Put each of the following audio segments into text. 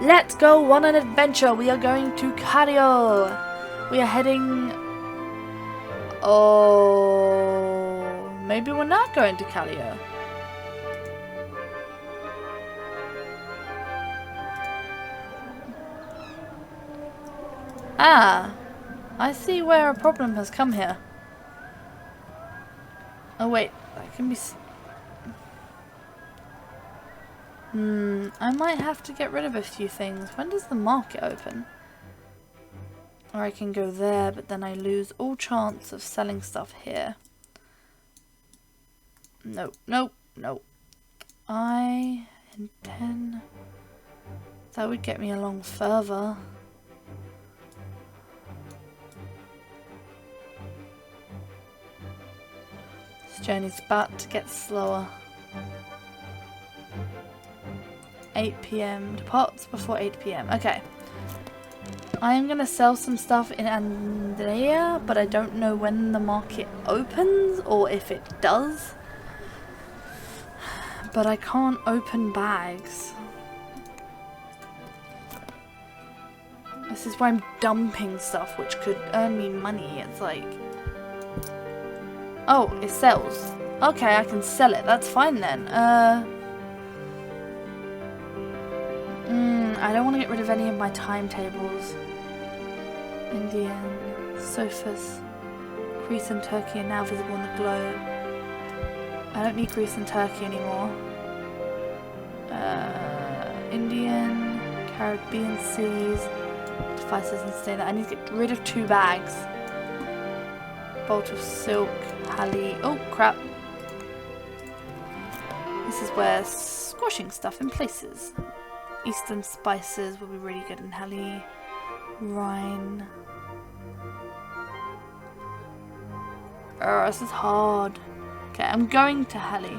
Let's go on an adventure. We are going to Cario. We are heading... Oh... Maybe we're not going to Cario. Ah. I see where a problem has come here. Oh wait, that can be... I might have to get rid of a few things. When does the market open? Or I can go there, but then I lose all chance of selling stuff here. Nope, nope, nope. I intend... That would get me along further. This journey's about to get slower. 8 PM. Departs before 8 PM. Okay. I am going to sell some stuff in Andrea, but I don't know when the market opens or if it does. But I can't open bags. This is where I'm dumping stuff which could earn me money. It's like... Oh, it sells. Okay, I can sell it. That's fine then. I don't want to get rid of any of my timetables. Indian, sofas, Greece and Turkey are now visible on the globe. I don't need Greece and Turkey anymore. Indian, Caribbean seas, devices and stay there. I need to get rid of 2 bags. Bolt of silk, Halley. Oh crap. This is where squashing stuff in places. Eastern spices will be really good in Halley. Rhine. Oh, this is hard. Okay, I'm going to Halley.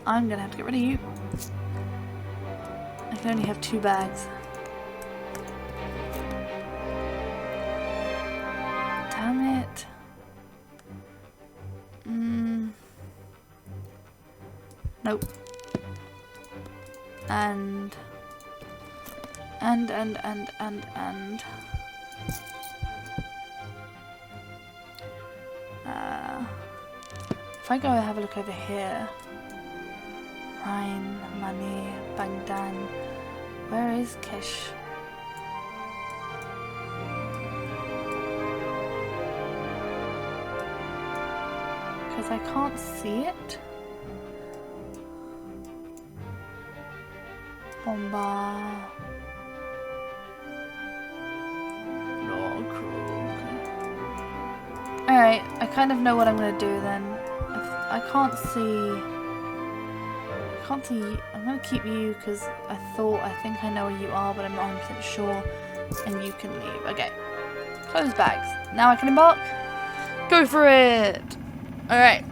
I'm gonna have to get rid of you. I can only have 2 bags. Damn it. Nope. And if I go have a look over here. Rhine, money, Bangdan. Where is Kish? Because I can't see it. Bomba. Alright, I kind of know what I'm going to do then. If I can't see... I'm going to keep you because I think I know where you are, but I'm not 100% sure. And you can leave. Okay. Close bags. Now I can embark. Go for it! Alright.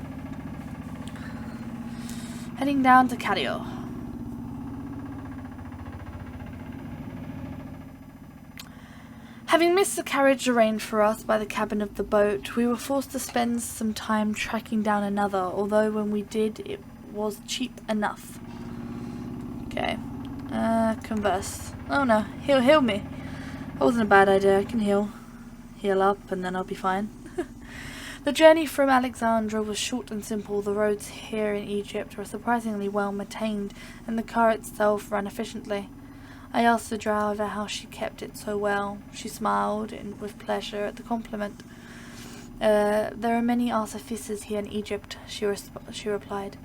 Heading down to Cario. Having missed the carriage arranged for us by the cabin of the boat, we were forced to spend some time tracking down another, although when we did, it was cheap enough. Okay. Converse. Oh no, heal me. That wasn't a bad idea, I can heal up and then I'll be fine. The journey from Alexandria was short and simple. The roads here in Egypt were surprisingly well maintained and the car itself ran efficiently. I asked the driver how she kept it so well. She smiled with pleasure at the compliment. There are many artificers here in Egypt, she replied.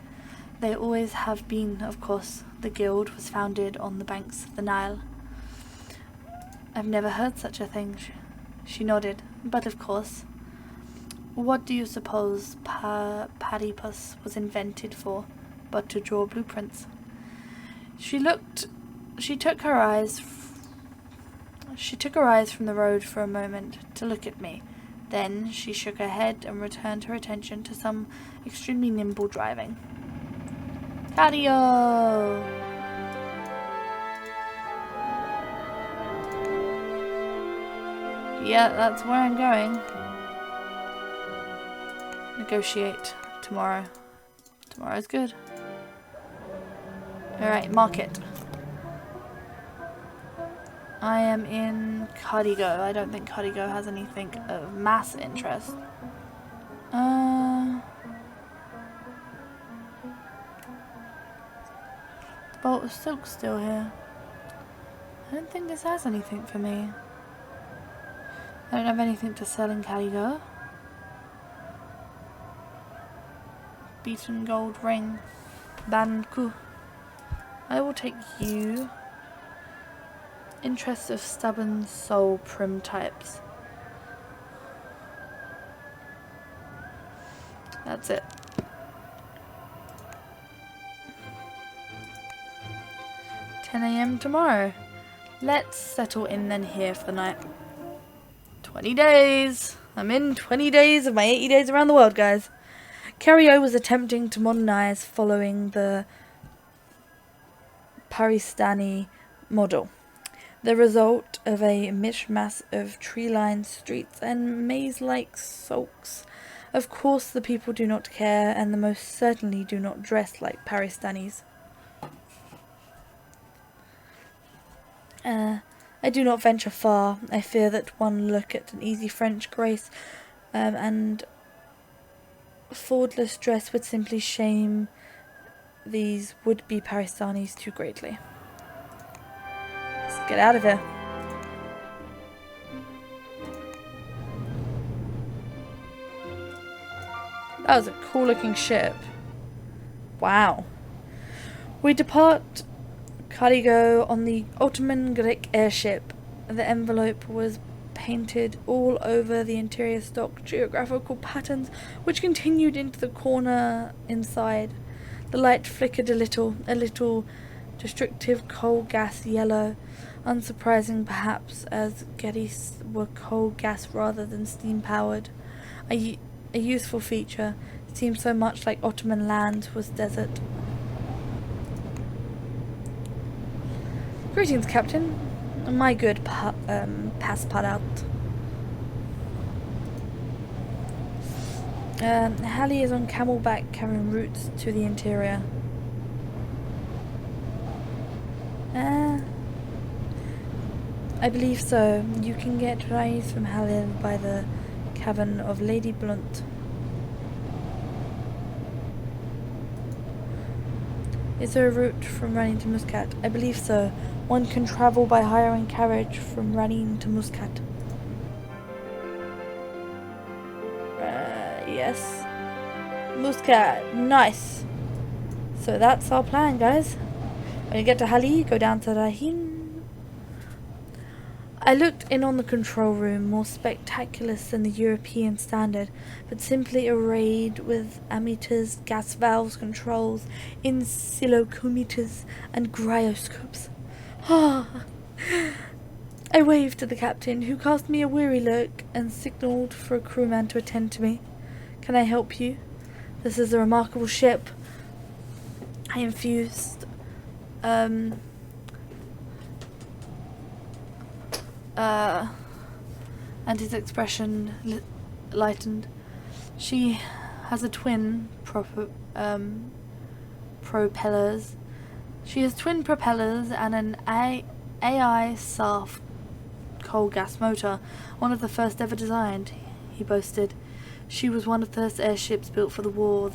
They always have been, of course. The guild was founded on the banks of the Nile. I've never heard such a thing. She nodded. But of course. What do you suppose Platypus was invented for, but to draw blueprints? She took her eyes from the road for a moment to look at me. Then she shook her head and returned her attention to some extremely nimble driving. Cario! Yeah, that's where I'm going. Negotiate tomorrow. Tomorrow's good. Alright, market. I am in Cardigo. I don't think Cardigo has anything of mass interest. The bolt of silk still here. I don't think this has anything for me. I don't have anything to sell in Cardigo. Beaten gold ring. Banku. I will take you. Interest of stubborn soul prim types. That's it. "10 AM tomorrow. Let's settle in then here for the night." 20 days. I'm in 20 days of my 80 days around the world, guys. Carriot was attempting to modernize following the Paristani model. The result of a mishmash of tree-lined streets and maze-like sulks. Of course the people do not care, and they most certainly do not dress like Paristanis. I do not venture far. I fear that one look at an easy French grace and faultless dress would simply shame these would-be Paristanis too greatly. Let's get out of here. That was a cool looking ship. Wow. We depart Cardigo on the Ottoman Greek airship. The envelope was painted all over the interior stock geographical patterns which continued into the corner inside. The light flickered a little destructive coal gas yellow, unsurprising perhaps, as Geddes were coal gas rather than steam powered. A useful feature. Seemed so much like Ottoman land was desert. "Greetings, Captain. My good passport. Halley is on camelback carrying routes to the interior. I believe so. You can get rice from Halley by the cavern of Lady Blunt. Is there a route from Running to Muscat? I believe so. One can travel by hiring carriage from Running to Muscat. Yes. Muscat. Nice. So that's our plan, guys. When you get to Halley, go down to Rahim. I looked in on the control room, more spectacular than the European standard, but simply arrayed with ammeters, gas valves, controls, oscillometers, and gyroscopes. I waved to the captain, who cast me a weary look and signalled for a crewman to attend to me. "Can I help you? This is a remarkable ship." I infused and his expression lightened. "She has a twin propellers. She has twin propellers and an AI SAF coal gas motor, one of the first ever designed," he boasted. "She was one of the first airships built for the war,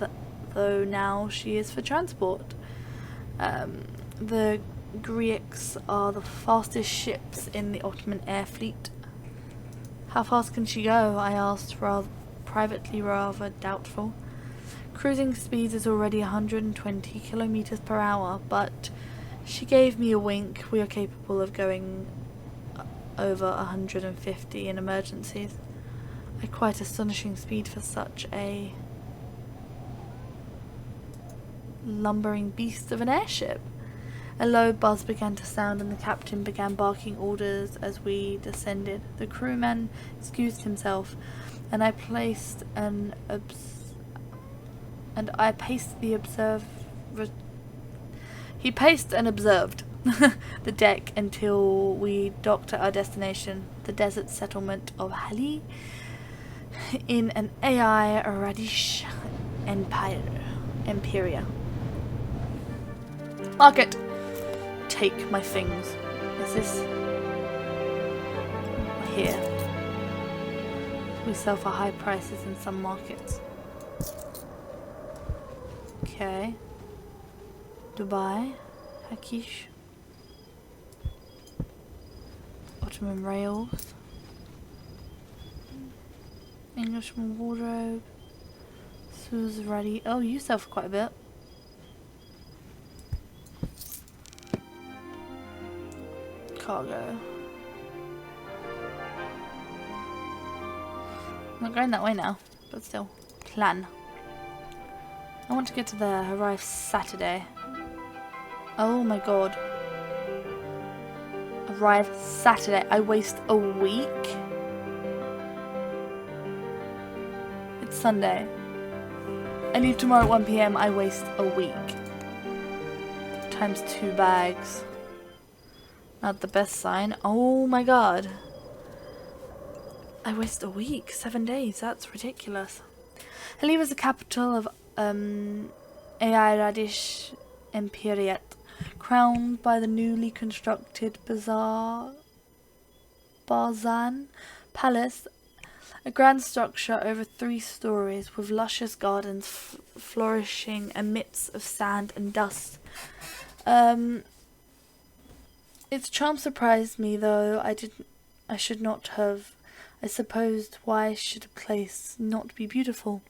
though now she is for transport. The Greeks are the fastest ships in the Ottoman air fleet." "How fast can she go?" I asked, privately rather doubtful. "Cruising speed is already 120 kilometers per hour, but," she gave me a wink, "we are capable of going over 150 in emergencies. A quite astonishing speed for such a lumbering beast of an airship." A low buzz began to sound and the captain began barking orders as we descended. The crewman excused himself, and I paced He paced and observed the deck until we docked at our destination, the desert settlement of Halley, in an Radish Empiria. Market! Take my things. Is this... Here. We sell for high prices in some markets. Okay. Dubai. Hakish. Ottoman rails. Englishman wardrobe. Suez ready. Oh, you sell for quite a bit. Cargo. I'm not going that way now, but still. Plan. I want to get to there. Arrive Saturday. Oh my god. Arrive Saturday. I waste a week? It's Sunday. I leave tomorrow at 1 PM. I waste a week. Times 2 bags. Not the best sign. Oh my god. I waste a week. 7 days. That's ridiculous. Hali was the capital of Radish Imperiate, crowned by the newly constructed Barzan Palace, a grand structure over 3 stories with luscious gardens flourishing amidst of sand and dust. Its charm surprised me, though I should not have. I supposed, why should a place not be beautiful?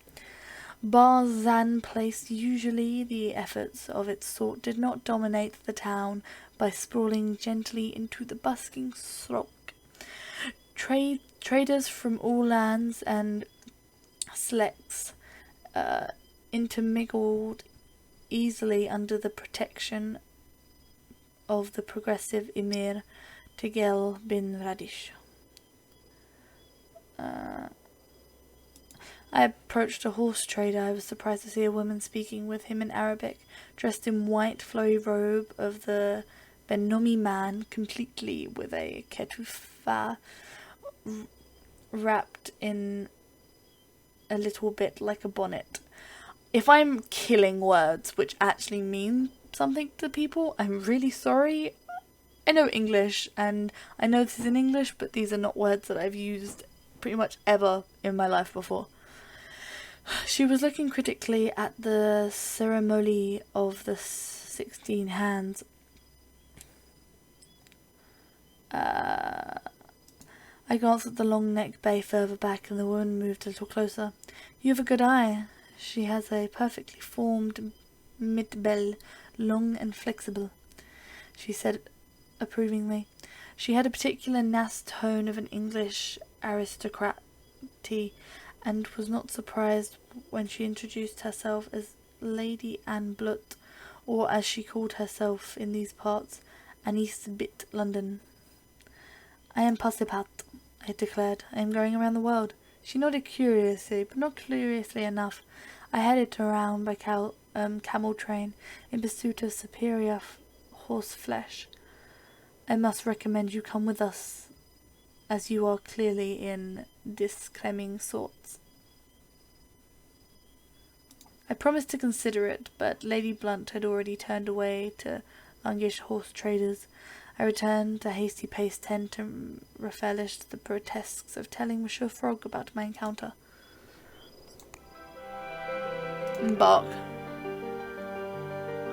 Barzan Place, usually the efforts of its sort did not dominate the town by sprawling gently into the busking srock. Traders from all lands and selects intermingled easily under the protection of the progressive Emir Tegel bin Radish. I approached a horse trader. I was surprised to see a woman speaking with him in Arabic, dressed in white flowy robe of the Benomi man, completely with a ketufa wrapped in a little bit like a bonnet. If I'm killing words which actually mean something to people, I'm really sorry. I know English, and I know this is in English, but these are not words that I've used pretty much ever in my life before. She was looking critically at the ceremony of the 16 hands. I glanced at the long neck bay further back, and the woman moved a little closer. You have a good eye. She has a perfectly formed mid-bell, long and flexible, she said approvingly. She had a particular nasty tone of an English aristocrat, and was not surprised when she introduced herself as Lady Anne Blut, or as she called herself in these parts, Anis Bit London. I am Pasipat, I declared. I am going around the world. She nodded curiously, but not curiously enough. I headed around by camel train in pursuit of superior horse flesh. I must recommend you come with us, as you are clearly in disclaiming sorts. I promised to consider it, but Lady Blunt had already turned away to longish horse traders. I returned a hasty pace tent and relished the protests of telling Monsieur Fogg about my encounter. Embark.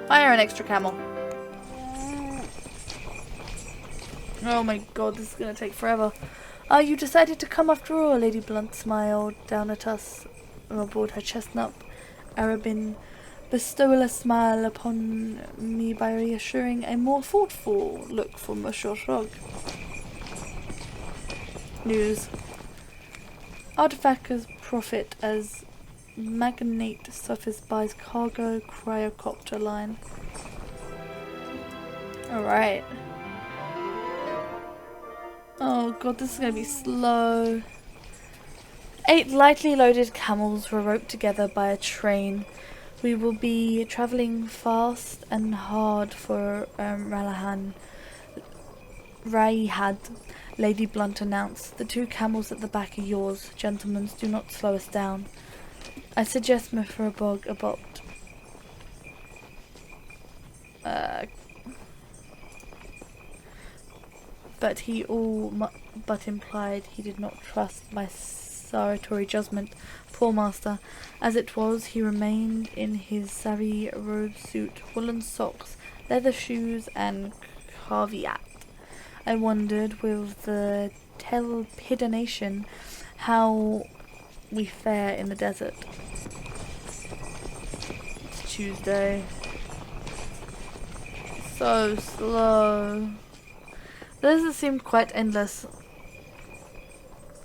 Hire an extra camel. Oh my god, this is going to take forever. You decided to come after all, Lady Blunt smiled down at us from aboard her chestnut Arabin, bestowing a smile upon me by reassuring a more thoughtful look from Monsieur Fogg. News. Artifactors profit as magnate suffers buys cargo cryocopter line. Alright. Oh god, this is going to be slow. 8 lightly loaded camels were roped together by a train. We will be travelling fast and hard for Raihad, Lady Blunt announced. The 2 camels at the back are yours. Gentlemen, do not slow us down. I suggest Mr. Fogg about but he all but implied he did not trust my saratory judgment. Poor master. As it was, he remained in his savvy robe suit, woolen socks, leather shoes, and caveat. I wondered with the trepidation how we fare in the desert. It's Tuesday. So slow. The desert seemed quite endless.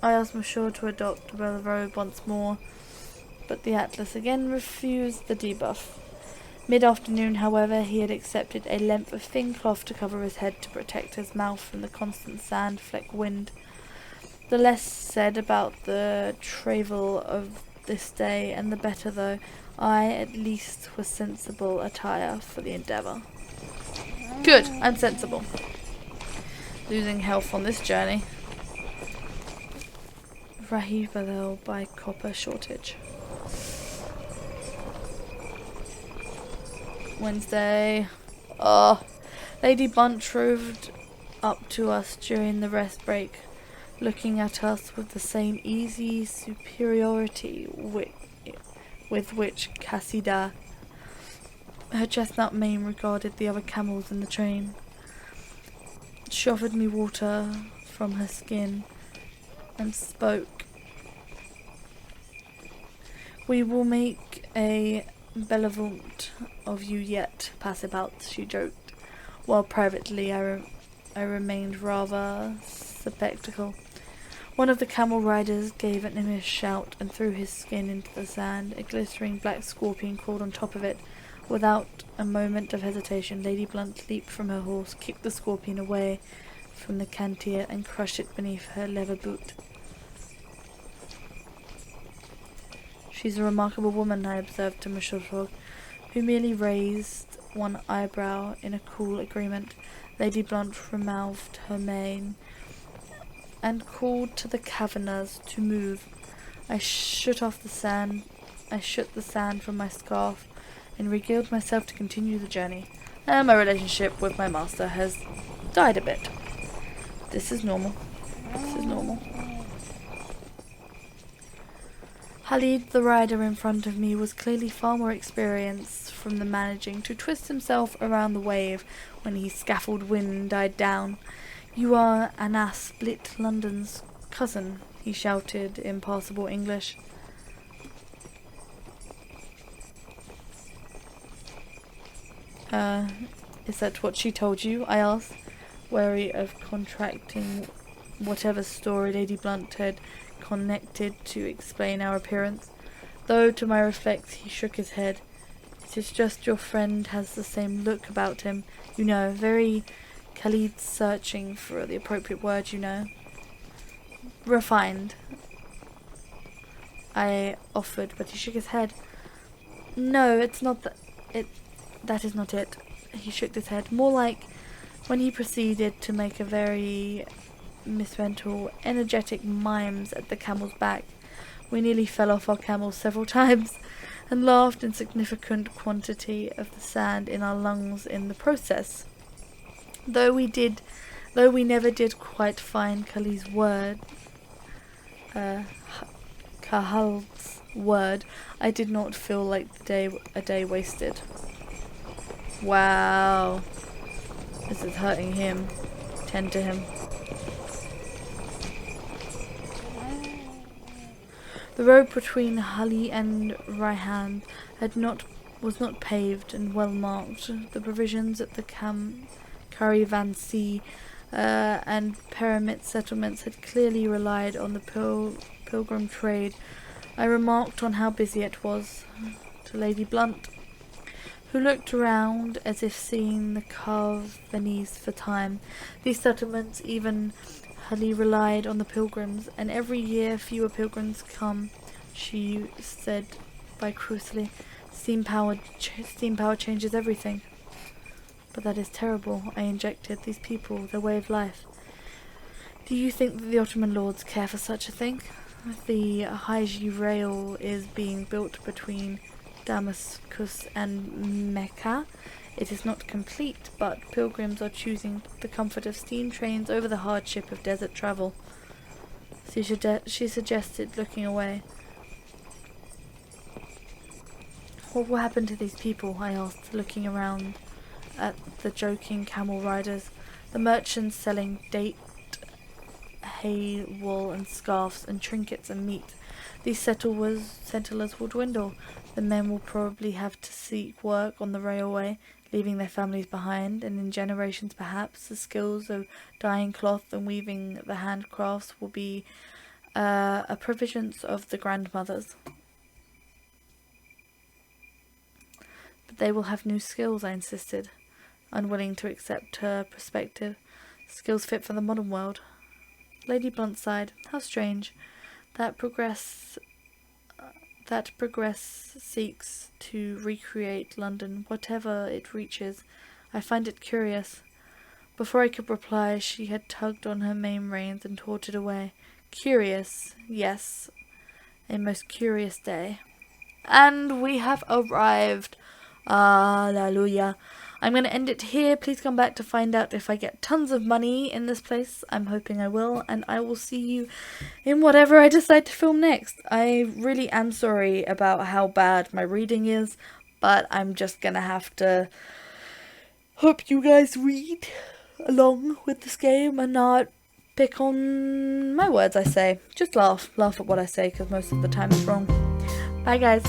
I asked Monsieur to adopt the robe once more, but the Atlas again refused the debuff. Mid-afternoon, however, he had accepted a length of thin cloth to cover his head to protect his mouth from the constant sand-fleck wind. The less said about the travel of this day, and the better, though I, at least, was sensible attire for the endeavour. Good, I'm sensible. Losing health on this journey. Rahibadel by copper shortage. Wednesday. Lady Blunt drove up to us during the rest break, looking at us with the same easy superiority with which Cassida, her chestnut mane, regarded the other camels in the train. She offered me water from her skin and spoke. "We will make a benevolent of you yet, Passabout," she joked, while privately I remained rather skeptical. One of the camel riders gave an immense shout and threw his skin into the sand. A glittering black scorpion crawled on top of it. Without a moment of hesitation, Lady Blunt leaped from her horse, kicked the scorpion away from the cantier, and crushed it beneath her leather boot. "She's a remarkable woman," I observed to Monsieur Fogg, who merely raised one eyebrow in a cool agreement. Lady Blunt remouthed her mane and called to the caverners to move. I shook the sand from my scarf and regaled myself to continue the journey. And my relationship with my master has died a bit. This is normal. Khalid, the rider in front of me, was clearly far more experienced from the managing to twist himself around the wave when his scaffold wind died down. "You are Anas Split London's cousin," he shouted in passable English. Is that what she told you?" I asked, wary of contracting whatever story Lady Blunt had connected to explain our appearance. Though, to my reflex, he shook his head. "It is just your friend has the same look about him, you know, very Khalid, searching for the appropriate word, you know. Refined," I offered, but he shook his head. "No, it's not that. That is not it." He shook his head. "More like," when he proceeded to make a very misventured, energetic mimes at the camel's back. We nearly fell off our camels several times, and laughed in significant quantity of the sand in our lungs in the process. Though we never did quite find Khalid's word, Kahal's word, I did not feel like a day wasted. Wow. This is hurting him. Tend to him. The road between Hali and Raihan was not paved and well marked. The provisions at the caravanserai and pyramid settlements had clearly relied on the pilgrim trade. I remarked on how busy it was to Lady Blunt, who looked around as if seeing the caravanes for time. These settlements, even Hali, relied on the pilgrims, and every year fewer pilgrims come, she said cruelly. Steam power changes everything." "But that is terrible," I injected. "These people, their way of life." "Do you think that the Ottoman lords care for such a thing? The Haji rail is being built between Damascus and Mecca. It is not complete, but pilgrims are choosing the comfort of steam trains over the hardship of desert travel. She suggested, looking away. What will happen to these people? I asked, looking around at the joking camel riders, the merchants selling date, hay, wool and scarves and trinkets and meat. These settlers will dwindle. The men will probably have to seek work on the railway, leaving their families behind, and in generations perhaps the skills of dyeing cloth and weaving the handcrafts will be a provisions of the grandmothers. But they will have new skills, I insisted, unwilling to accept her perspective. Skills fit for the modern world. Lady Blunt sighed. How strange. That progress seeks to recreate London, whatever it reaches. I find it curious. Before I could reply, she had tugged on her main reins and torted away. Curious, yes. A most curious day. And we have arrived. Hallelujah. I'm going to end it here. Please come back to find out if I get tons of money in this place. I'm hoping I will. And I will see you in whatever I decide to film next. I really am sorry about how bad my reading is. But I'm just going to have to hope you guys read along with this game and not pick on my words I say. Just laugh. Laugh at what I say because most of the time it's wrong. Bye guys.